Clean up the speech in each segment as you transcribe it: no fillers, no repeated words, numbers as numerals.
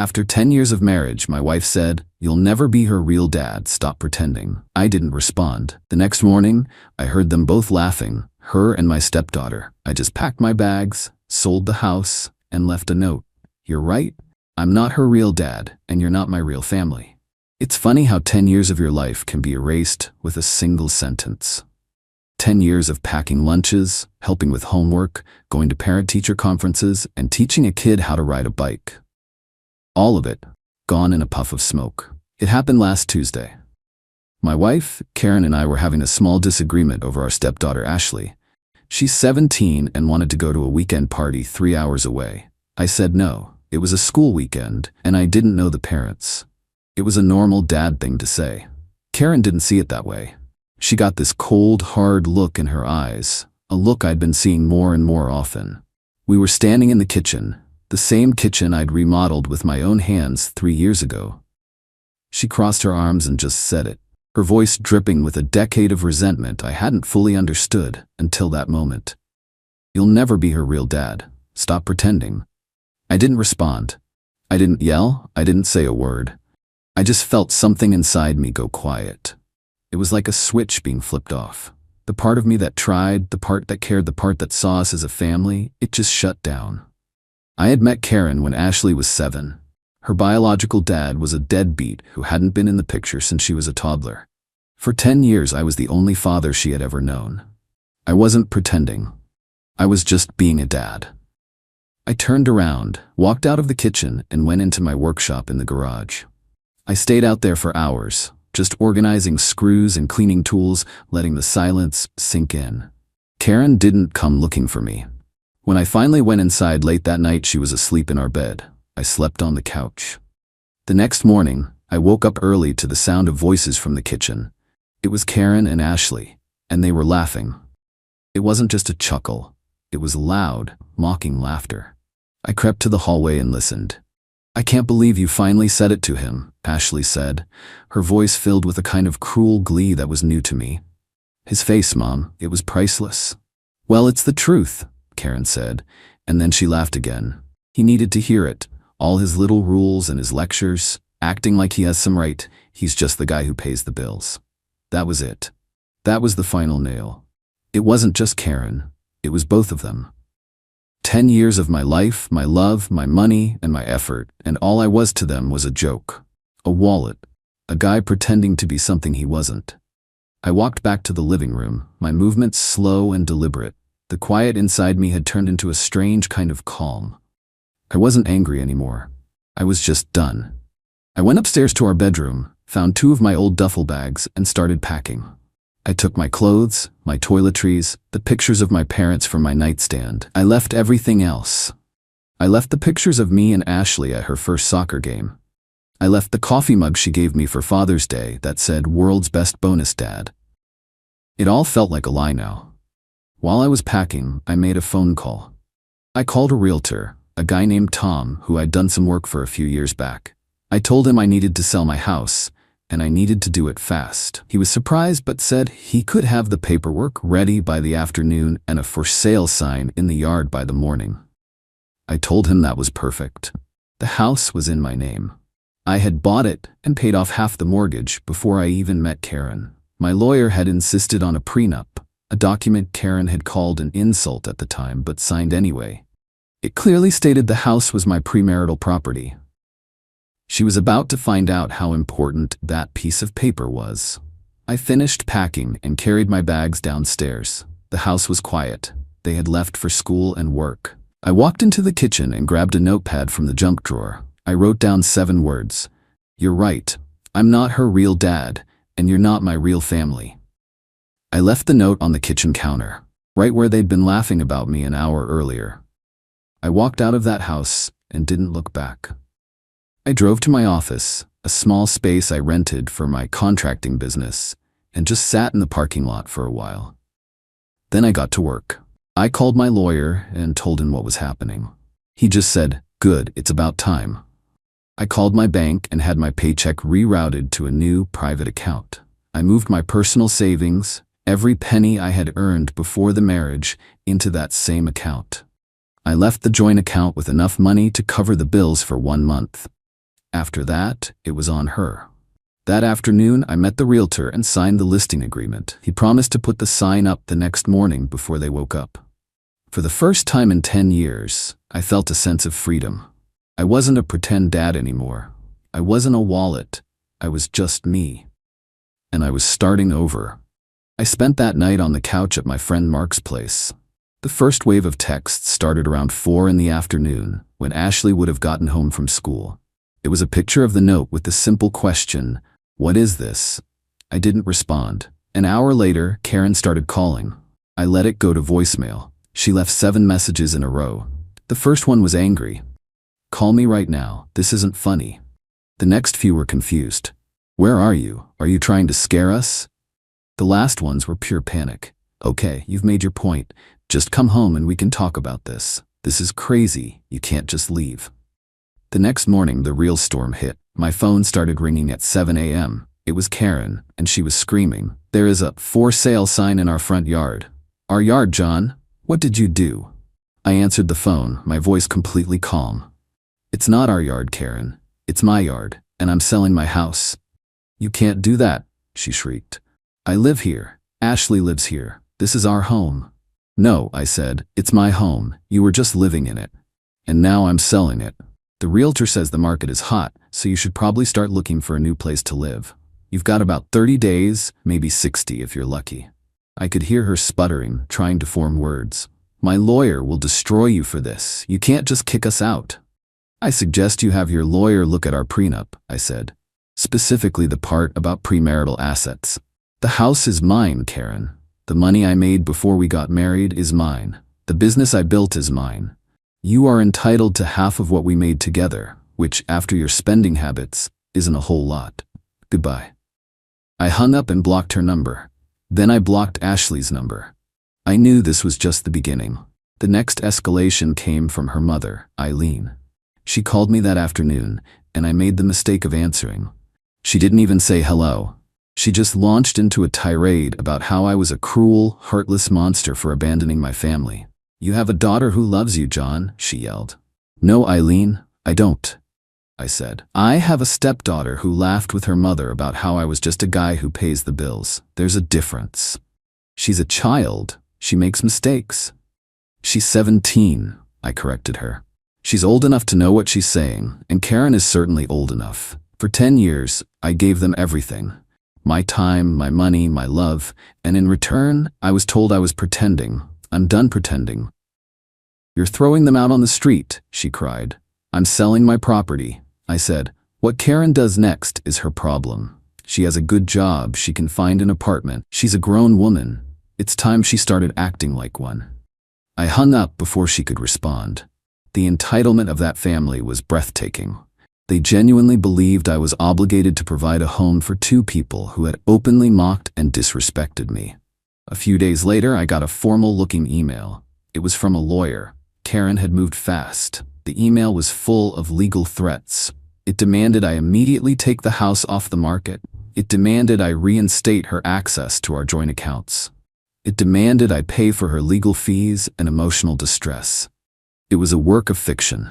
After 10 years of marriage, my wife said, "You'll never be her real dad, stop pretending." I didn't respond. The next morning, I heard them both laughing, her and my stepdaughter. I just packed my bags, sold the house, and left a note. "You're right. I'm not her real dad, and you're not my real family." It's funny how 10 years of your life can be erased with a single sentence. 10 years of packing lunches, helping with homework, going to parent-teacher conferences, and teaching a kid how to ride a bike. All of it, gone in a puff of smoke. It happened last Tuesday. My wife, Karen, and I were having a small disagreement over our stepdaughter, Ashley. She's 17 and wanted to go to a weekend party 3 hours away. I said no. It was a school weekend, and I didn't know the parents. It was a normal dad thing to say. Karen didn't see it that way. She got this cold, hard look in her eyes, a look I'd been seeing more and more often. We were standing in the kitchen, the same kitchen I'd remodeled with my own hands 3 years ago. She crossed her arms and just said it, her voice dripping with a decade of resentment I hadn't fully understood until that moment. "You'll never be her real dad. Stop pretending." I didn't respond. I didn't yell. I didn't say a word. I just felt something inside me go quiet. It was like a switch being flipped off. The part of me that tried, the part that cared, the part that saw us as a family, it just shut down. I had met Karen when Ashley was 7. Her biological dad was a deadbeat who hadn't been in the picture since she was a toddler. For 10 years, I was the only father she had ever known. I wasn't pretending. I was just being a dad. I turned around, walked out of the kitchen, and went into my workshop in the garage. I stayed out there for hours, just organizing screws and cleaning tools, letting the silence sink in. Karen didn't come looking for me. When I finally went inside late that night, she was asleep in our bed. I slept on the couch. The next morning, I woke up early to the sound of voices from the kitchen. It was Karen and Ashley, and they were laughing. It wasn't just a chuckle. It was loud, mocking laughter. I crept to the hallway and listened. "I can't believe you finally said it to him," Ashley said, her voice filled with a kind of cruel glee that was new to me. "His face, Mom, it was priceless." "Well, it's the truth," Karen said, and then she laughed again. "He needed to hear it, all his little rules and his lectures, acting like he has some right. He's just the guy who pays the bills." That was it. That was the final nail. It wasn't just Karen, it was both of them. 10 years of my life, my love, my money, and my effort, and all I was to them was a joke. A wallet. A guy pretending to be something he wasn't. I walked back to the living room, my movements slow and deliberate. The quiet inside me had turned into a strange kind of calm. I wasn't angry anymore. I was just done. I went upstairs to our bedroom, found 2 of my old duffel bags, and started packing. I took my clothes, my toiletries, the pictures of my parents from my nightstand. I left everything else. I left the pictures of me and Ashley at her first soccer game. I left the coffee mug she gave me for Father's Day that said "World's Best Bonus Dad." It all felt like a lie now. While I was packing, I made a phone call. I called a realtor, a guy named Tom who I'd done some work for a few years back. I told him I needed to sell my house, and I needed to do it fast. He was surprised but said he could have the paperwork ready by the afternoon and a for sale sign in the yard by the morning. I told him that was perfect. The house was in my name. I had bought it and paid off half the mortgage before I even met Karen. My lawyer had insisted on a prenup, a document Karen had called an insult at the time but signed anyway. It clearly stated the house was my premarital property. She was about to find out how important that piece of paper was. I finished packing and carried my bags downstairs. The house was quiet. They had left for school and work. I walked into the kitchen and grabbed a notepad from the junk drawer. I wrote down 7 words. "You're right. I'm not her real dad, and you're not my real family." I left the note on the kitchen counter, right where they'd been laughing about me an hour earlier. I walked out of that house and didn't look back. I drove to my office, a small space I rented for my contracting business, and just sat in the parking lot for a while. Then I got to work. I called my lawyer and told him what was happening. He just said, "Good, it's about time." I called my bank and had my paycheck rerouted to a new private account. I moved my personal savings, every penny I had earned before the marriage, into that same account. I left the joint account with enough money to cover the bills for 1 month. After that, it was on her. That afternoon, I met the realtor and signed the listing agreement. He promised to put the sign up the next morning before they woke up. For the first time in 10 years, I felt a sense of freedom. I wasn't a pretend dad anymore. I wasn't a wallet. I was just me. And I was starting over. I spent that night on the couch at my friend Mark's place. The first wave of texts started around 4 in the afternoon, when Ashley would have gotten home from school. It was a picture of the note with the simple question, "What is this?" I didn't respond. An hour later, Karen started calling. I let it go to voicemail. She left 7 messages in a row. The first one was angry. "Call me right now. This isn't funny." The next few were confused. "Where are you? Are you trying to scare us?" The last ones were pure panic. "Okay, you've made your point. Just come home and we can talk about this. This is crazy. You can't just leave." The next morning, the real storm hit. My phone started ringing at 7 a.m. It was Karen, and she was screaming, "There is a for sale sign in our front yard." "Our yard, John? What did you do?" I answered the phone, my voice completely calm. "It's not our yard, Karen. It's my yard, and I'm selling my house." "You can't do that," she shrieked. "I live here. Ashley lives here. This is our home." "No," I said, "it's my home. You were just living in it. And now I'm selling it. The realtor says the market is hot, so you should probably start looking for a new place to live. You've got about 30 days, maybe 60 if you're lucky." I could hear her sputtering, trying to form words. "My lawyer will destroy you for this. You can't just kick us out." "I suggest you have your lawyer look at our prenup," I said. "Specifically the part about premarital assets. The house is mine, Karen. The money I made before we got married is mine. The business I built is mine. You are entitled to half of what we made together, which, after your spending habits, isn't a whole lot. Goodbye." I hung up and blocked her number. Then I blocked Ashley's number. I knew this was just the beginning. The next escalation came from her mother, Eileen. She called me that afternoon, and I made the mistake of answering. She didn't even say hello. She just launched into a tirade about how I was a cruel, heartless monster for abandoning my family. "You have a daughter who loves you, John," she yelled. "No, Eileen, I don't," I said. "I have a stepdaughter who laughed with her mother about how I was just a guy who pays the bills. There's a difference. She's a child. She makes mistakes." "She's 17, I corrected her. "She's old enough to know what she's saying, and Karen is certainly old enough. For 10 years, I gave them everything. My time, my money, my love, and in return, I was told I was pretending. I'm done pretending." "You're throwing them out on the street," she cried. "I'm selling my property," I said. "What Karen does next is her problem. She has a good job, she can find an apartment. She's a grown woman. It's time she started acting like one." I hung up before she could respond. The entitlement of that family was breathtaking. They genuinely believed I was obligated to provide a home for 2 people who had openly mocked and disrespected me. A few days later, I got a formal-looking email. It was from a lawyer. Karen had moved fast. The email was full of legal threats. It demanded I immediately take the house off the market. It demanded I reinstate her access to our joint accounts. It demanded I pay for her legal fees and emotional distress. It was a work of fiction.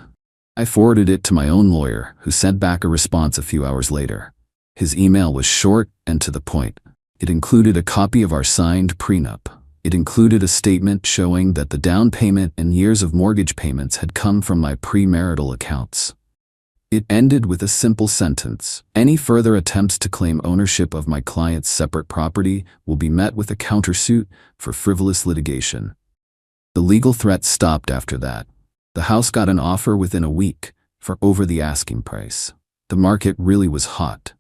I forwarded it to my own lawyer, who sent back a response a few hours later. His email was short and to the point. It included a copy of our signed prenup. It included a statement showing that the down payment and years of mortgage payments had come from my premarital accounts. It ended with a simple sentence: "Any further attempts to claim ownership of my client's separate property will be met with a countersuit for frivolous litigation." The legal threats stopped after that. The house got an offer within a week for over the asking price. The market really was hot.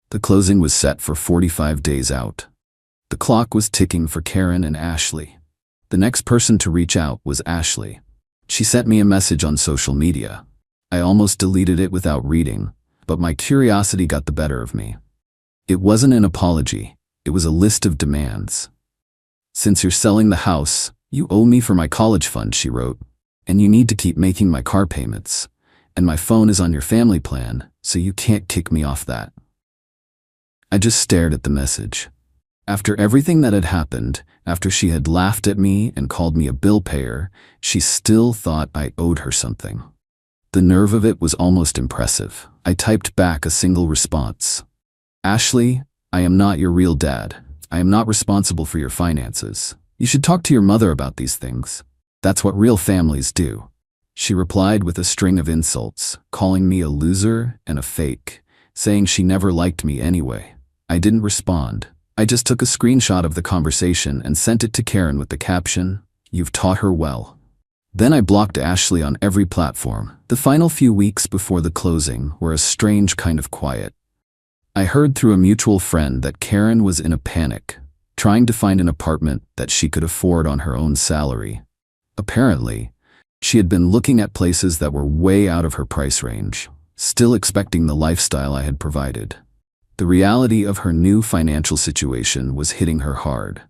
The closing was set for 45 days out. The clock was ticking for Karen and Ashley. The next person to reach out was Ashley. She sent me a message on social media. I almost deleted it without reading, but my curiosity got the better of me. It wasn't an apology, it was a list of demands. "Since you're selling the house, you owe me for my college fund," she wrote, "and you need to keep making my car payments. And my phone is on your family plan, so you can't kick me off that." I just stared at the message. After everything that had happened, after she had laughed at me and called me a bill payer, she still thought I owed her something. The nerve of it was almost impressive. I typed back a single response. Ashley, I am not your real dad. I am not responsible for your finances. You should talk to your mother about these things. That's what real families do. She replied with a string of insults, calling me a loser and a fake, saying she never liked me anyway. I didn't respond. I just took a screenshot of the conversation and sent it to Karen with the caption, "You've taught her well." Then I blocked Ashley on every platform. The final few weeks before the closing were a strange kind of quiet. I heard through a mutual friend that Karen was in a panic, trying to find an apartment that she could afford on her own salary. Apparently, she had been looking at places that were way out of her price range, still expecting the lifestyle I had provided. The reality of her new financial situation was hitting her hard.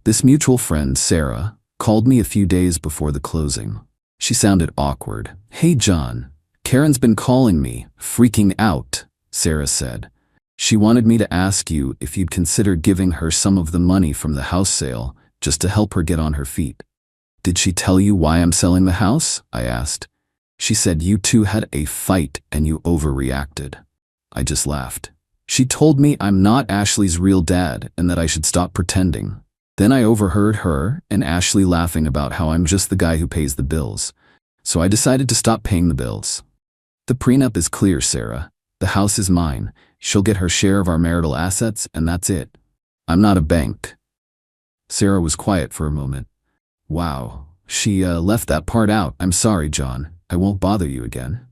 This mutual friend, Sarah, called me a few days before the closing. She sounded awkward. "Hey John, Karen's been calling me, freaking out," Sarah said. "She wanted me to ask you if you'd consider giving her some of the money from the house sale just to help her get on her feet." "Did she tell you why I'm selling the house?" I asked. "She said you two had a fight and you overreacted." I just laughed. "She told me I'm not Ashley's real dad and that I should stop pretending." Then I overheard her and Ashley laughing about how I'm just the guy who pays the bills. So I decided to stop paying the bills. "The prenup is clear, Sarah. The house is mine. She'll get her share of our marital assets and that's it. I'm not a bank." Sarah was quiet for a moment. "Wow, she left that part out. I'm sorry, John. I won't bother you again."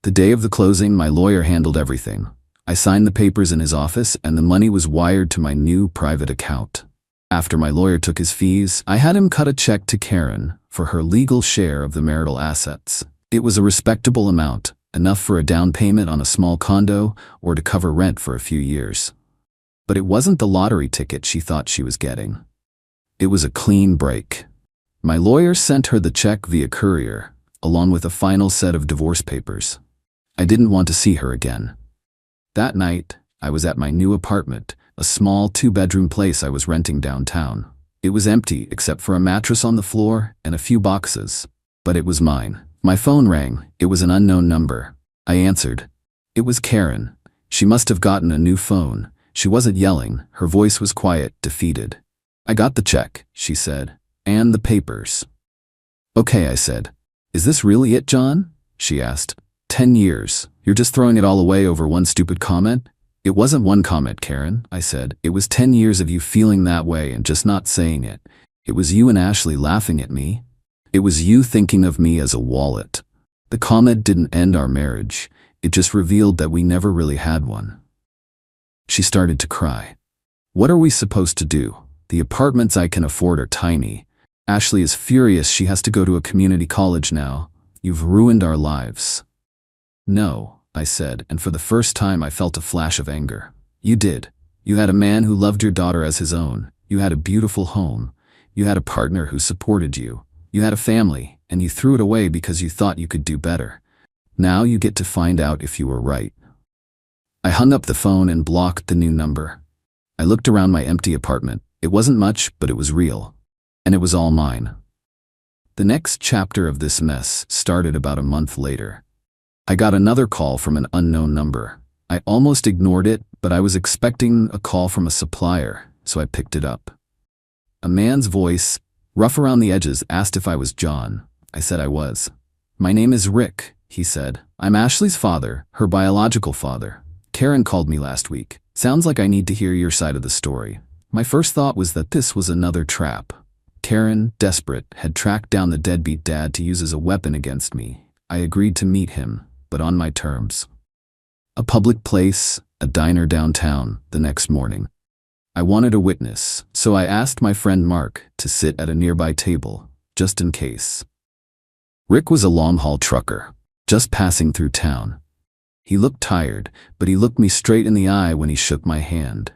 The day of the closing, my lawyer handled everything. I signed the papers in his office and the money was wired to my new private account. After my lawyer took his fees, I had him cut a check to Karen for her legal share of the marital assets. It was a respectable amount, enough for a down payment on a small condo or to cover rent for a few years. But it wasn't the lottery ticket she thought she was getting. It was a clean break. My lawyer sent her the check via courier, along with a final set of divorce papers. I didn't want to see her again. That night, I was at my new apartment, a small 2-bedroom place I was renting downtown. It was empty except for a mattress on the floor and a few boxes, but it was mine. My phone rang. It was an unknown number. I answered. It was Karen. She must have gotten a new phone. She wasn't yelling. Her voice was quiet, defeated. "I got the check," she said, "and the papers." "Okay," I said. "Is this really it, John?" she asked. 10 years. You're just throwing it all away over one stupid comment?" "It wasn't one comment, Karen," I said. "It was 10 years of you feeling that way and just not saying it. It was you and Ashley laughing at me. It was you thinking of me as a wallet. The comment didn't end our marriage. It just revealed that we never really had one." She started to cry. "What are we supposed to do? The apartments I can afford are tiny. Ashley is furious she has to go to a community college now. You've ruined our lives." "No," I said, and for the first time I felt a flash of anger. "You did. You had a man who loved your daughter as his own. You had a beautiful home. You had a partner who supported you. You had a family, and you threw it away because you thought you could do better. Now you get to find out if you were right." I hung up the phone and blocked the new number. I looked around my empty apartment. It wasn't much, but it was real. And it was all mine. The next chapter of this mess started about a month later. I got another call from an unknown number. I almost ignored it, but I was expecting a call from a supplier, so I picked it up. A man's voice, rough around the edges, asked if I was John. I said I was. "My name is Rick," he said. "I'm Ashley's father, her biological father. Karen called me last week. Sounds like I need to hear your side of the story." My first thought was that this was another trap. Karen, desperate, had tracked down the deadbeat dad to use as a weapon against me. I agreed to meet him, but on my terms. A public place, a diner downtown, the next morning. I wanted a witness, so I asked my friend Mark to sit at a nearby table, just in case. Rick was a long-haul trucker, just passing through town. He looked tired, but he looked me straight in the eye when he shook my hand.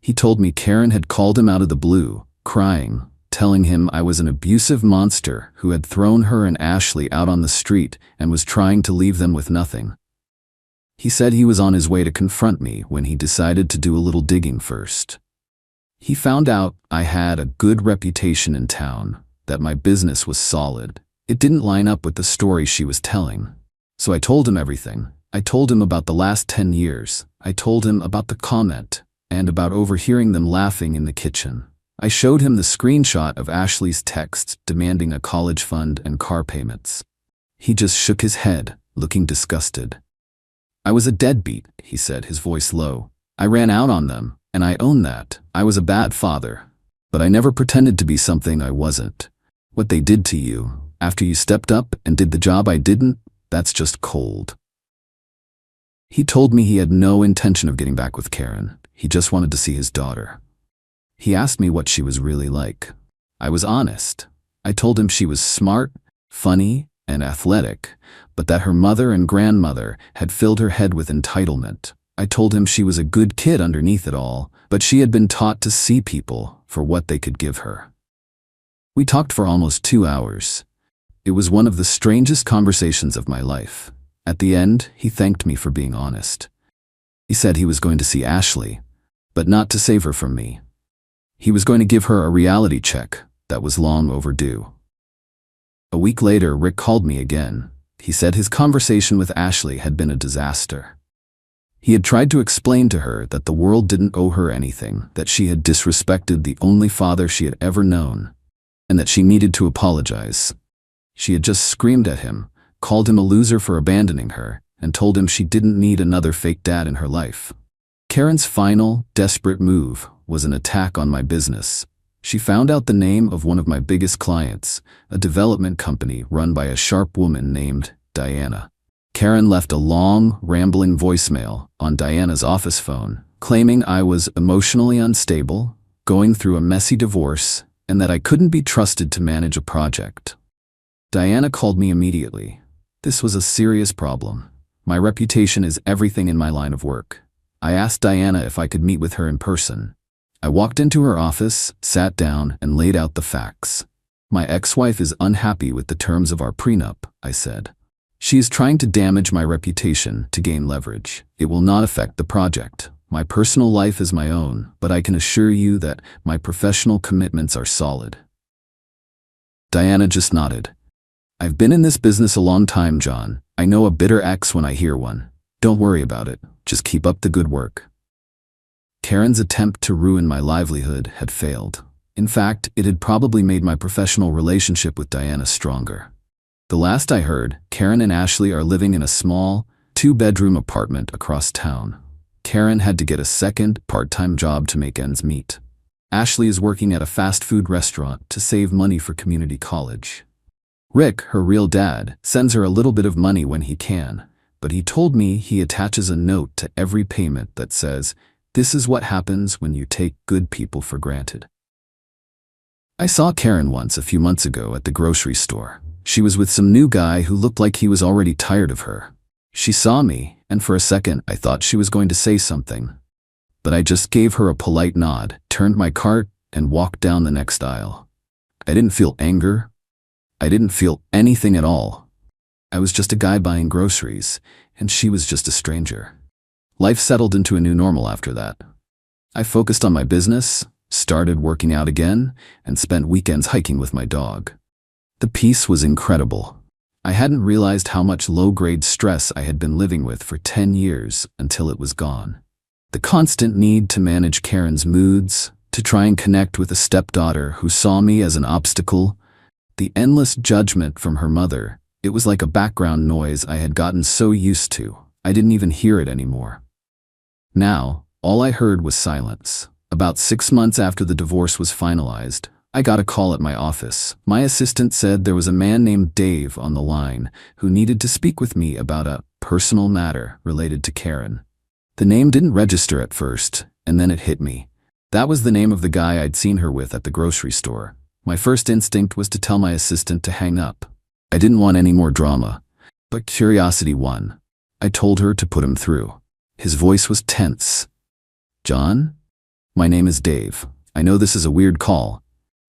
He told me Karen had called him out of the blue, crying, telling him I was an abusive monster who had thrown her and Ashley out on the street and was trying to leave them with nothing. He said he was on his way to confront me when he decided to do a little digging first. He found out I had a good reputation in town, that my business was solid. It didn't line up with the story she was telling. So I told him everything. I told him about the last 10 years. I told him about the comment and about overhearing them laughing in the kitchen. I showed him the screenshot of Ashley's text demanding a college fund and car payments. He just shook his head, looking disgusted. I was a deadbeat, he said, his voice low. I ran out on them, and I own that. I was a bad father. But I never pretended to be something I wasn't. What they did to you, after you stepped up and did the job I didn't, that's just cold. He told me he had no intention of getting back with Karen. He just wanted to see his daughter. He asked me what she was really like. I was honest. I told him she was smart, funny, and athletic, but that her mother and grandmother had filled her head with entitlement. I told him she was a good kid underneath it all, but she had been taught to see people for what they could give her. We talked for almost 2 hours. It was one of the strangest conversations of my life. At the end, he thanked me for being honest. He said he was going to see Ashley, but not to save her from me. He was going to give her a reality check that was long overdue. A week later, Rick called me again. He said his conversation with Ashley had been a disaster. He had tried to explain to her that the world didn't owe her anything, that she had disrespected the only father she had ever known, and that she needed to apologize. She had just screamed at him, called him a loser for abandoning her, and told him she didn't need another fake dad in her life. Karen's final, desperate move was an attack on my business. She found out the name of one of my biggest clients, a development company run by a sharp woman named Diana. Karen left a long, rambling voicemail on Diana's office phone, claiming I was emotionally unstable, going through a messy divorce, and that I couldn't be trusted to manage a project. Diana called me immediately. This was a serious problem. My reputation is everything in my line of work. I asked Diana if I could meet with her in person. I walked into her office, sat down, and laid out the facts. My ex-wife is unhappy with the terms of our prenup, I said. She is trying to damage my reputation to gain leverage. It will not affect the project. My personal life is my own, but I can assure you that my professional commitments are solid. Diana just nodded. I've been in this business a long time, John. I know a bitter ex when I hear one. Don't worry about it. Just keep up the good work. Karen's attempt to ruin my livelihood had failed. In fact, it had probably made my professional relationship with Diana stronger. The last I heard, Karen and Ashley are living in a small, 2-bedroom apartment across town. Karen had to get a second, part-time job to make ends meet. Ashley is working at a fast food restaurant to save money for community college. Rick, her real dad, sends her a little bit of money when he can, but he told me he attaches a note to every payment that says, "This is what happens when you take good people for granted." I saw Karen once a few months ago at the grocery store. She was with some new guy who looked like he was already tired of her. She saw me, and for a second I thought she was going to say something. But I just gave her a polite nod, turned my cart, and walked down the next aisle. I didn't feel anger. I didn't feel anything at all. I was just a guy buying groceries, and she was just a stranger. Life settled into a new normal after that. I focused on my business, started working out again, and spent weekends hiking with my dog. The peace was incredible. I hadn't realized how much low-grade stress I had been living with for 10 years until it was gone. The constant need to manage Karen's moods, to try and connect with a stepdaughter who saw me as an obstacle, the endless judgment from her mother, it was like a background noise I had gotten so used to, I didn't even hear it anymore. Now, all I heard was silence. About 6 months after the divorce was finalized, I got a call at my office. My assistant said there was a man named Dave on the line who needed to speak with me about a personal matter related to Karen. The name didn't register at first, and then it hit me. That was the name of the guy I'd seen her with at the grocery store. My first instinct was to tell my assistant to hang up. I didn't want any more drama, but curiosity won. I told her to put him through. His voice was tense. "John? My name is Dave. I know this is a weird call.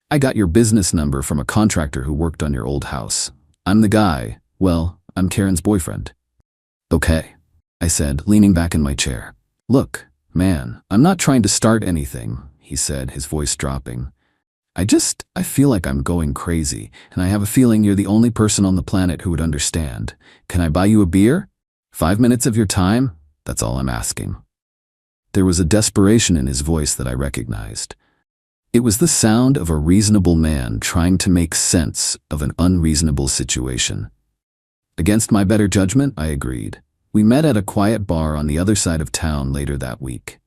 I got your business number from a contractor who worked on your old house. I'm the guy. Well, I'm Karen's boyfriend." "Okay," I said, leaning back in my chair. "Look, man, I'm not trying to start anything," he said, his voice dropping. I feel like I'm going crazy, and I have a feeling you're the only person on the planet who would understand. Can I buy you a beer? 5 minutes of your time? That's all I'm asking." There was a desperation in his voice that I recognized. It was the sound of a reasonable man trying to make sense of an unreasonable situation. Against my better judgment, I agreed. We met at a quiet bar on the other side of town later that week.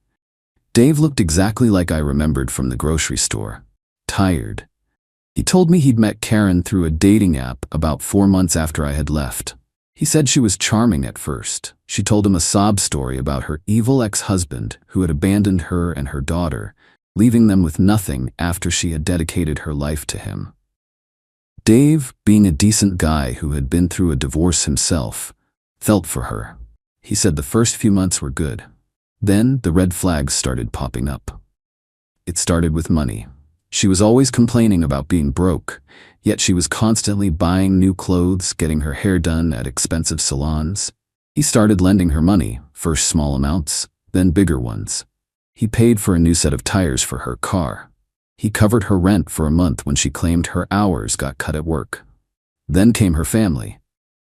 Dave looked exactly like I remembered from the grocery store. Tired. He told me he'd met Karen through a dating app about 4 months after I had left. He said she was charming at first. She told him a sob story about her evil ex-husband who had abandoned her and her daughter, leaving them with nothing after she had dedicated her life to him. Dave, being a decent guy who had been through a divorce himself, felt for her. He said the first few months were good. Then the red flags started popping up. It started with money. She was always complaining about being broke, yet she was constantly buying new clothes, getting her hair done at expensive salons. He started lending her money, first small amounts, then bigger ones. He paid for a new set of tires for her car. He covered her rent for a month when she claimed her hours got cut at work. Then came her family.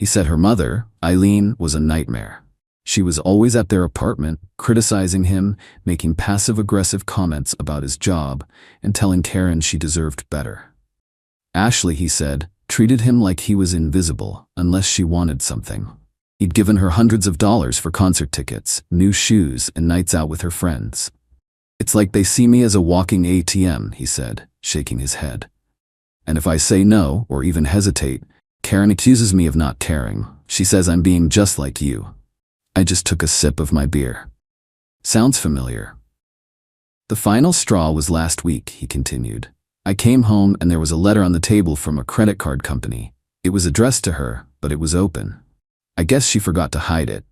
He said her mother, Eileen, was a nightmare. She was always at their apartment, criticizing him, making passive-aggressive comments about his job, and telling Karen she deserved better. Ashley, he said, treated him like he was invisible unless she wanted something. He'd given her hundreds of dollars for concert tickets, new shoes, and nights out with her friends. "It's like they see me as a walking ATM," he said, shaking his head. "And if I say no, or even hesitate, Karen accuses me of not caring. She says I'm being just like you." I just took a sip of my beer. "Sounds familiar." "The final straw was last week," he continued. "I came home and there was a letter on the table from a credit card company. It was addressed to her, but it was open. I guess she forgot to hide it.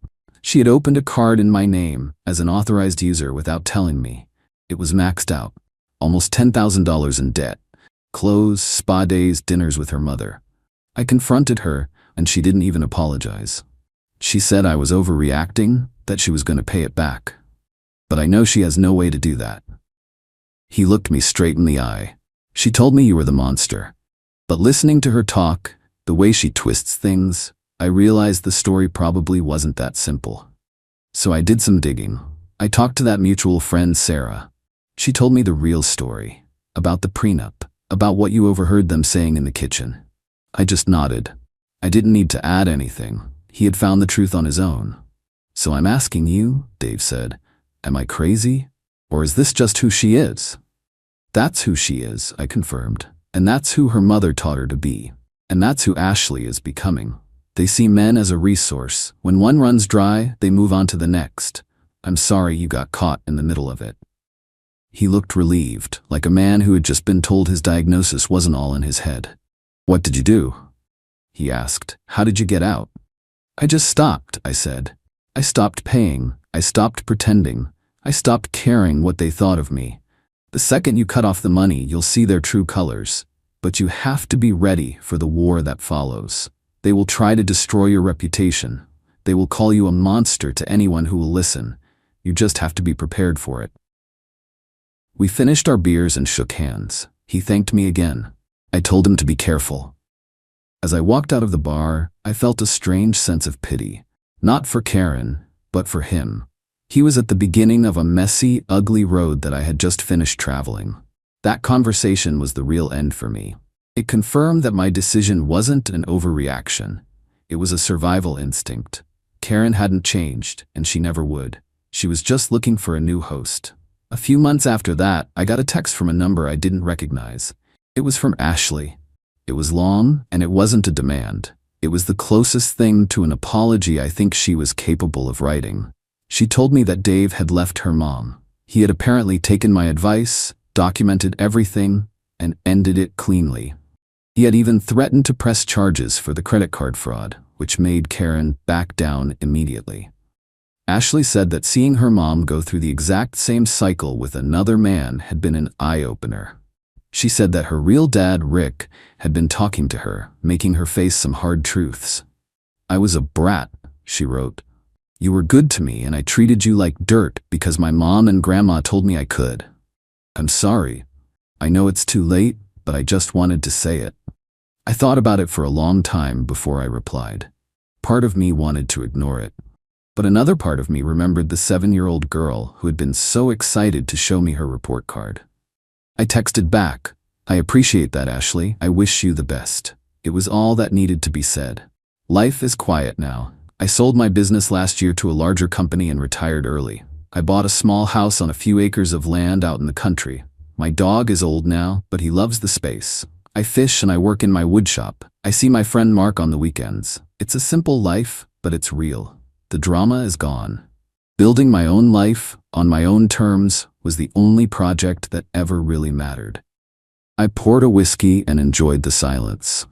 She had opened a card in my name as an authorized user without telling me. It was maxed out. Almost $10,000 in debt. Clothes, spa days, dinners with her mother. I confronted her, and she didn't even apologize. She said I was overreacting, that she was going to pay it back. But I know she has no way to do that." He looked me straight in the eye. "She told me you were the monster." But listening to her talk, the way she twists things, I realized the story probably wasn't that simple. So I did some digging. I talked to that mutual friend, Sarah. She told me the real story, about the prenup, about what you overheard them saying in the kitchen. I just nodded. I didn't need to add anything. He had found the truth on his own. "So I'm asking you," Dave said, "am I crazy? Or is this just who she is?" "That's who she is," I confirmed. "And that's who her mother taught her to be. And that's who Ashley is becoming. They see men as a resource. When one runs dry, they move on to the next. I'm sorry you got caught in the middle of it." He looked relieved, like a man who had just been told his diagnosis wasn't all in his head. "What did you do?" he asked. "How did you get out?" "I just stopped," I said. "I stopped paying. I stopped pretending. I stopped caring what they thought of me. The second you cut off the money, you'll see their true colors. But you have to be ready for the war that follows. They will try to destroy your reputation. They will call you a monster to anyone who will listen. You just have to be prepared for it." We finished our beers and shook hands. He thanked me again. I told him to be careful. As I walked out of the bar, I felt a strange sense of pity. Not for Karen, but for him. He was at the beginning of a messy, ugly road that I had just finished traveling. That conversation was the real end for me. It confirmed that my decision wasn't an overreaction. It was a survival instinct. Karen hadn't changed, and she never would. She was just looking for a new host. A few months after that, I got a text from a number I didn't recognize. It was from Ashley. It was long, and it wasn't a demand. It was the closest thing to an apology I think she was capable of writing. She told me that Dave had left her mom. He had apparently taken my advice, documented everything, and ended it cleanly. He had even threatened to press charges for the credit card fraud, which made Karen back down immediately. Ashley said that seeing her mom go through the exact same cycle with another man had been an eye-opener. She said that her real dad, Rick, had been talking to her, making her face some hard truths. "I was a brat," she wrote. "You were good to me and I treated you like dirt because my mom and grandma told me I could. I'm sorry. I know it's too late, but I just wanted to say it. I thought about it for a long time before I replied. Part of me wanted to ignore it, but another part of me remembered the 7-year-old girl who had been so excited to show me her report card. I texted back, "I appreciate that, Ashley. I wish you the best." It was all that needed to be said. Life is quiet now. I sold my business last year to a larger company and retired early. I bought a small house on a few acres of land out in the country. My dog is old now, but he loves the space. I fish and I work in my wood shop. I see my friend Mark on the weekends. It's a simple life, but it's real. The drama is gone. Building my own life, on my own terms, was the only project that ever really mattered. I poured a whiskey and enjoyed the silence.